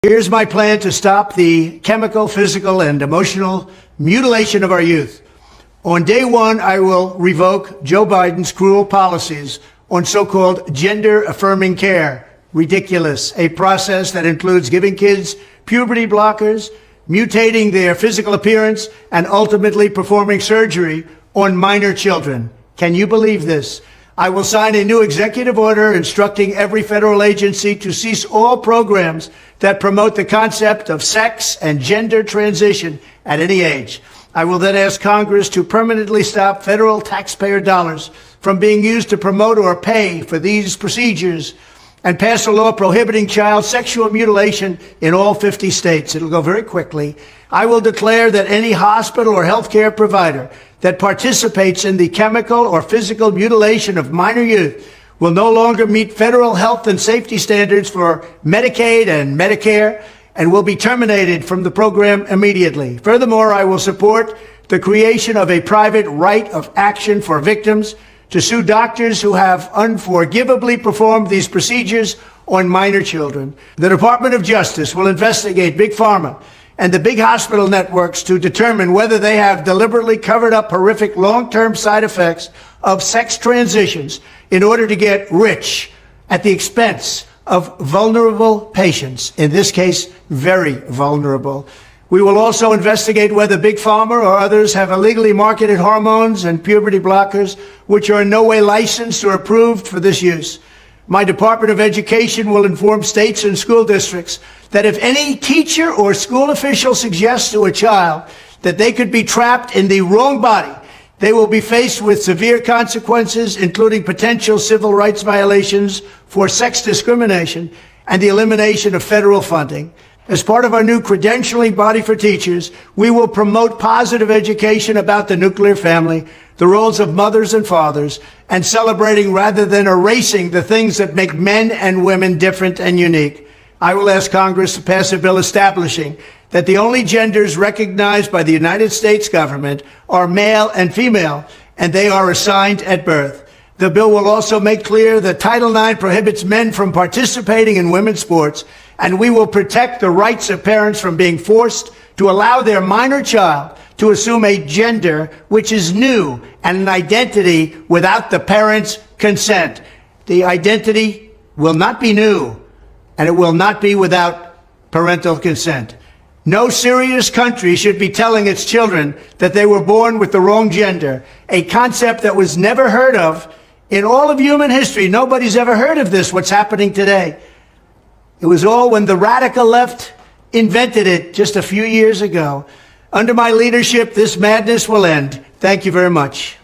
Here's my plan to stop the chemical, physical, and emotional mutilation of our youth. On day one, I will revoke Joe Biden's cruel policies on so-called gender-affirming care. Ridiculous. A process that includes giving kids puberty blockers, mutating their physical appearance, and ultimately performing surgery on minor children. Can you believe this? I will sign a new executive order instructing every federal agency to cease all programs that promote the concept of sex and gender transition at any age. I will then ask Congress to permanently stop federal taxpayer dollars from being used to promote or pay for these procedures and pass a law prohibiting child sexual mutilation in all 50 states. It'll go very quickly. I will declare that any hospital or healthcare provider that participates in the chemical or physical mutilation of minor youth will no longer meet federal health and safety standards for Medicaid and Medicare and will be terminated from the program immediately. Furthermore, I will support the creation of a private right of action for victims to sue doctors who have unforgivably performed these procedures on minor children. The Department of Justice will investigate Big Pharma and the big hospital networks to determine whether they have deliberately covered up horrific long-term side effects of sex transitions in order to get rich at the expense of vulnerable patients, in this case, very vulnerable. We will also investigate whether Big Pharma or others have illegally marketed hormones and puberty blockers, which are in no way licensed or approved for this use. My Department of Education will inform states and school districts that if any teacher or school official suggests to a child that they could be trapped in the wrong body, they will be faced with severe consequences, including potential civil rights violations for sex discrimination and the elimination of federal funding. As part of our new credentialing body for teachers, we will promote positive education about the nuclear family, the roles of mothers and fathers, and celebrating rather than erasing the things that make men and women different and unique. I will ask Congress to pass a bill establishing that the only genders recognized by the United States government are male and female, and they are assigned at birth. The bill will also make clear that Title IX prohibits men from participating in women's sports, and we will protect the rights of parents from being forced to allow their minor child to assume a gender which is new and an identity without the parent's consent. The identity will not be new, and it will not be without parental consent. No serious country should be telling its children that they were born with the wrong gender, a concept that was never heard of in all of human history. Nobody's ever heard of this, what's happening today. It was all when the radical left invented it just a few years ago. Under my leadership, this madness will end. Thank you very much.